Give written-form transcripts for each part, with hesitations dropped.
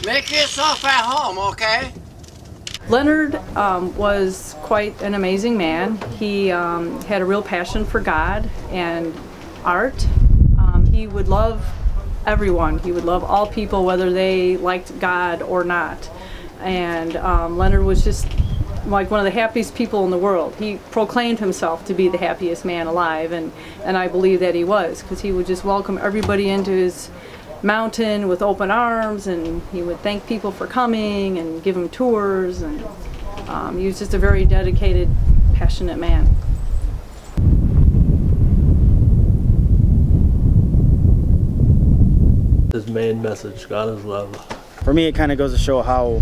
Make yourself at home, okay? Leonard was quite an amazing man. He had a real passion for God and art. He would love everyone. He would love all people, whether they liked God or not. And Leonard was just like one of the happiest people in the world. He proclaimed himself to be the happiest man alive, and I believe that he was, because he would just welcome everybody into his mountain with open arms, and he would thank people for coming and give them tours, and he was just a very dedicated, passionate man. His main message, God is love. For me, it kind of goes to show how,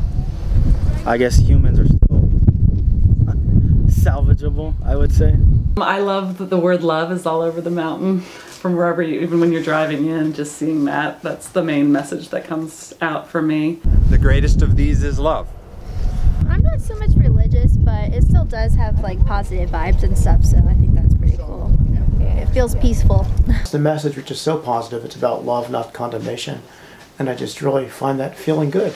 I guess, humans are still salvageable, I would say. I love that the word love is all over the mountain. From wherever you, even when you're driving in, just seeing that, that's the main message that comes out for me. The greatest of these is love. I'm not so much religious, but it still does have like positive vibes and stuff, so I think that's pretty cool. It feels peaceful. It's the message which is so positive. It's about love, not condemnation, and I just really find that feeling good.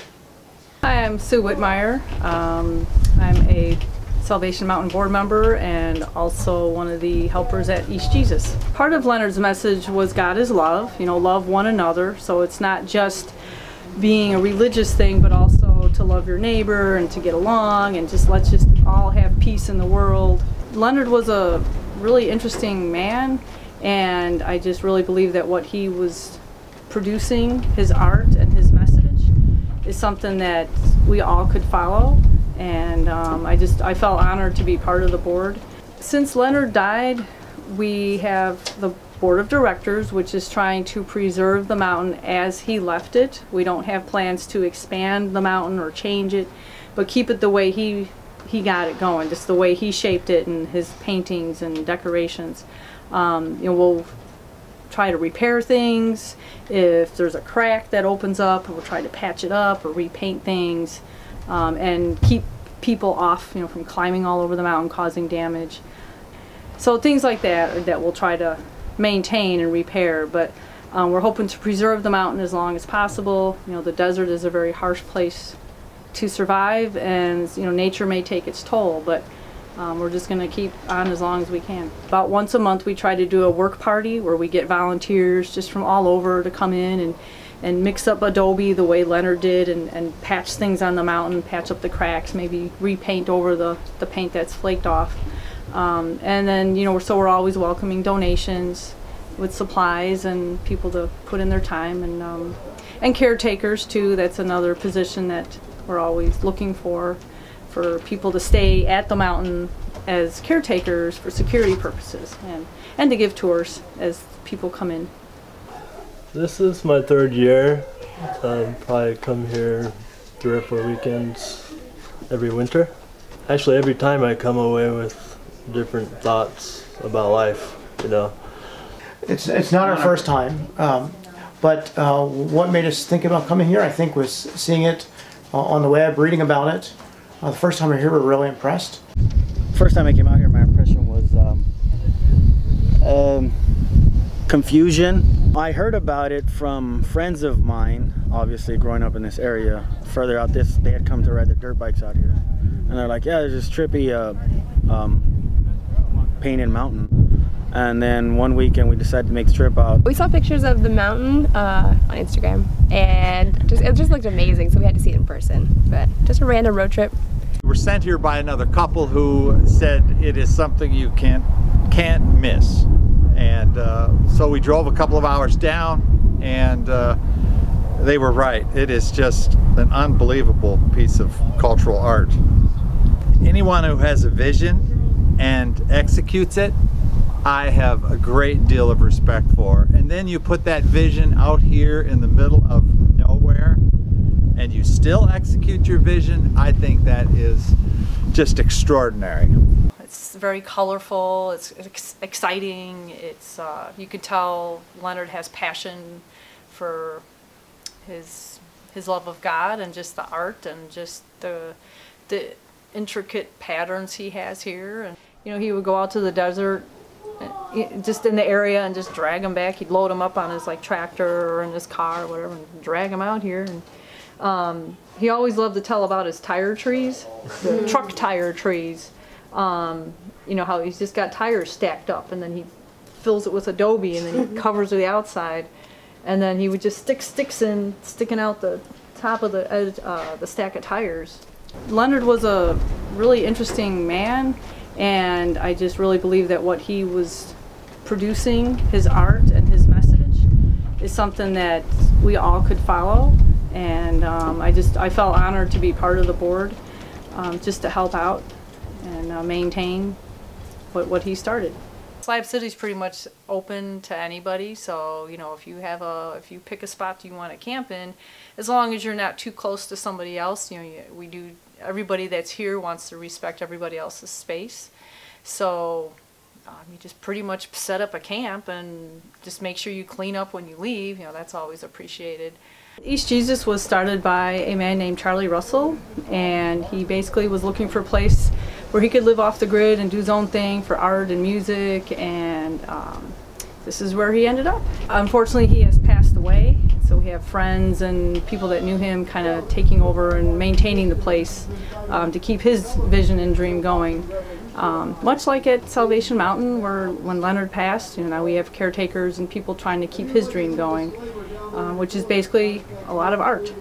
Hi, I'm Sue Whitmire. I'm a Salvation Mountain board member and also one of the helpers at East Jesus. Part of Leonard's message was God is love, you know, love one another. So it's not just being a religious thing, but also to love your neighbor and to get along and just let's just all have peace in the world. Leonard was a really interesting man, and I just really believe that what he was producing, his art and his message, is something that we all could follow. And I felt honored to be part of the board. Since Leonard died, we have the board of directors, which is trying to preserve the mountain as he left it. We don't have plans to expand the mountain or change it, but keep it the way he got it going, just the way he shaped it in his paintings and decorations. You know, we'll try to repair things. If there's a crack that opens up, we'll try to patch it up or repaint things. And keep people off, you know, from climbing all over the mountain, causing damage. So things like that we'll try to maintain and repair. But we're hoping to preserve the mountain as long as possible. You know, the desert is a very harsh place to survive, and you know, nature may take its toll. But we're just going to keep on as long as we can. About once a month, we try to do a work party where we get volunteers just from all over to come in and mix up adobe the way Leonard did and patch things on the mountain, patch up the cracks, maybe repaint over the paint that's flaked off. And then, you know, so we're always welcoming donations with supplies and people to put in their time, and caretakers too. That's another position that we're always looking for people to stay at the mountain as caretakers for security purposes and to give tours as people come in. This is my third year. Probably come here 3 or 4 weekends every winter. Actually, every time I come away with different thoughts about life, you know. It's not our first time, but what made us think about coming here, I think, was seeing it on the web, reading about it. The first time we were here, we were really impressed. First time I came out here, my impression was confusion. I heard about it from friends of mine, obviously growing up in this area. Further out this, they had come to ride their dirt bikes out here. And they're like, yeah, there's this trippy painted mountain. And then one weekend we decided to make the trip out. We saw pictures of the mountain on Instagram, and it just looked amazing, so we had to see it in person. But just a random road trip. We're sent here by another couple who said it is something you can't miss. And so we drove a couple of hours down, and they were right. It is just an unbelievable piece of cultural art. Anyone who has a vision and executes it, I have a great deal of respect for. And then you put that vision out here in the middle of nowhere, and you still execute your vision. I think that is just extraordinary. It's very colorful, it's exciting, it's you could tell Leonard has passion for his love of God and just the art and just the intricate patterns he has here. And you know, he would go out to the desert just in the area and just drag them back. He'd load them up on his like tractor or in his car or whatever and drag them out here. And He always loved to tell about his tire trees, the truck tire trees. You know, how he's just got tires stacked up, and then he fills it with adobe, and then he covers the outside, and then he would just stick sticks in, sticking out the top of the stack of tires. Leonard was a really interesting man, and I just really believe that what he was producing, his art and his message, is something that we all could follow. And I felt honored to be part of the board, just to help out and maintain what he started. Slab City's pretty much open to anybody, so you know, if you pick a spot you want to camp in, as long as you're not too close to somebody else, you know, everybody that's here wants to respect everybody else's space. So you just pretty much set up a camp and just make sure you clean up when you leave. You know, that's always appreciated. East Jesus was started by a man named Charlie Russell, and he basically was looking for a place where he could live off the grid and do his own thing for art and music, and this is where he ended up. Unfortunately, he has passed away, so we have friends and people that knew him kind of taking over and maintaining the place to keep his vision and dream going. Much like at Salvation Mountain, where when Leonard passed, you know, now we have caretakers and people trying to keep his dream going, which is basically a lot of art.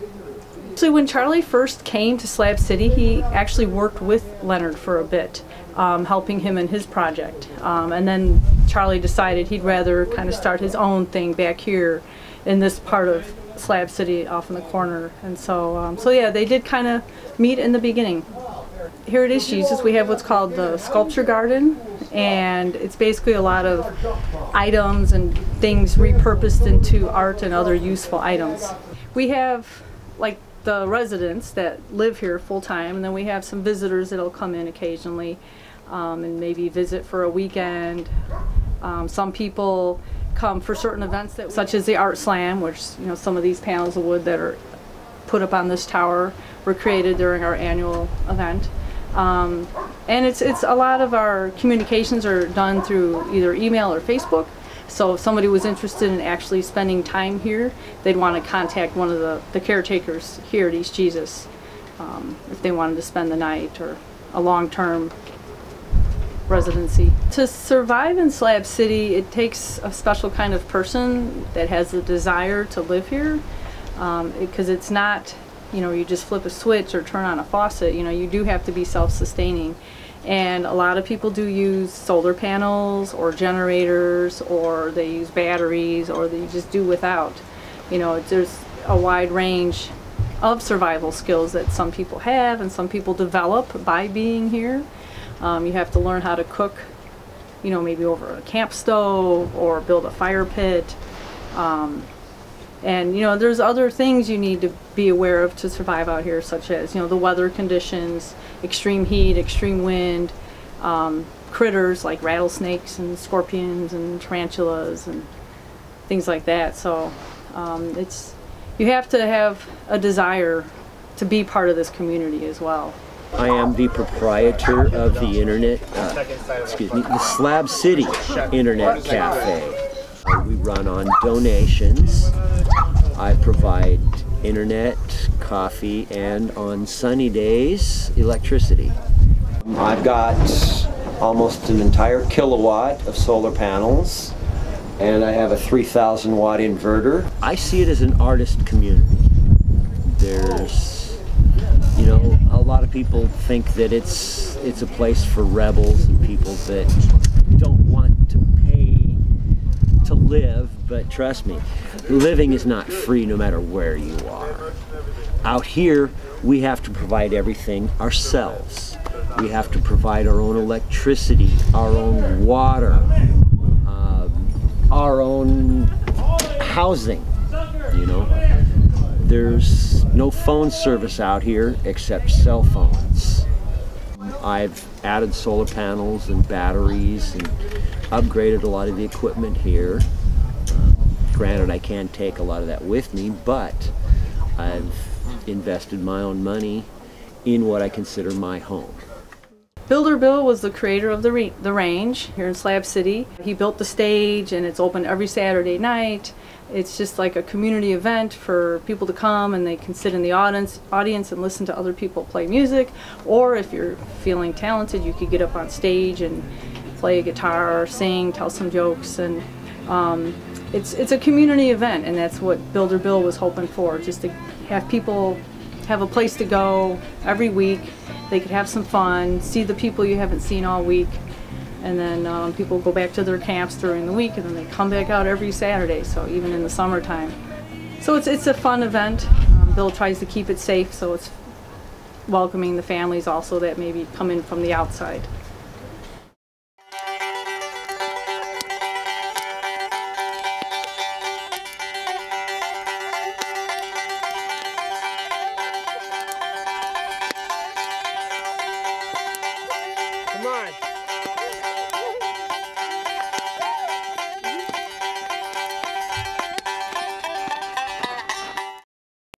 So when Charlie first came to Slab City, he actually worked with Leonard for a bit, helping him in his project. And then Charlie decided he'd rather kind of start his own thing back here in this part of Slab City off in the corner. And so yeah, they did kind of meet in the beginning. Here at East Jesus, we have what's called the Sculpture Garden, and it's basically a lot of items and things repurposed into art and other useful items. We have like the residents that live here full-time, and then we have some visitors that'll come in occasionally and maybe visit for a weekend. Some people come for certain events, such as the Art Slam, which, you know, some of these panels of wood that are put up on this tower were created during our annual event. And it's a lot of our communications are done through either email or Facebook. So if somebody was interested in actually spending time here, they'd want to contact one of the caretakers here at East Jesus if they wanted to spend the night or a long-term residency. To survive in Slab City, it takes a special kind of person that has the desire to live here, because it's not, you know, you just flip a switch or turn on a faucet. You know, you do have to be self-sustaining. And a lot of people do use solar panels or generators, or they use batteries, or they just do without. You know, there's a wide range of survival skills that some people have and some people develop by being here. You have to learn how to cook, you know, maybe over a camp stove or build a fire pit. And, you know, there's other things you need to be aware of to survive out here, such as, you know, the weather conditions, extreme heat, extreme wind, critters like rattlesnakes and scorpions and tarantulas and things like that. So you have to have a desire to be part of this community as well. I am the proprietor of the internet, the Slab City Internet Cafe. We run on donations. I provide internet, coffee, and on sunny days, electricity. I've got almost an entire kilowatt of solar panels, and I have a 3,000 watt inverter. I see it as an artist community. There's, you know, a lot of people think that it's a place for rebels and people that don't want to pay to live, but trust me, living is not free no matter where you are. Out here, we have to provide everything ourselves. We have to provide our own electricity, our own water, our own housing, you know. There's no phone service out here except cell phones. I've added solar panels and batteries and upgraded a lot of the equipment here. Granted, I can't take a lot of that with me, but I've invested my own money in what I consider my home. Builder Bill was the creator of the Range here in Slab City. He built the stage, and it's open every Saturday night. It's just like a community event for people to come, and they can sit in the audience and listen to other people play music. Or if you're feeling talented, you could get up on stage and play a guitar or sing, tell some jokes. And it's a community event, and that's what Builder Bill was hoping for, just to have people have a place to go every week. They could have some fun, see the people you haven't seen all week. And then people go back to their camps during the week, and then they come back out every Saturday, so even in the summertime. So it's a fun event. Bill tries to keep it safe, so it's welcoming the families also that maybe come in from the outside.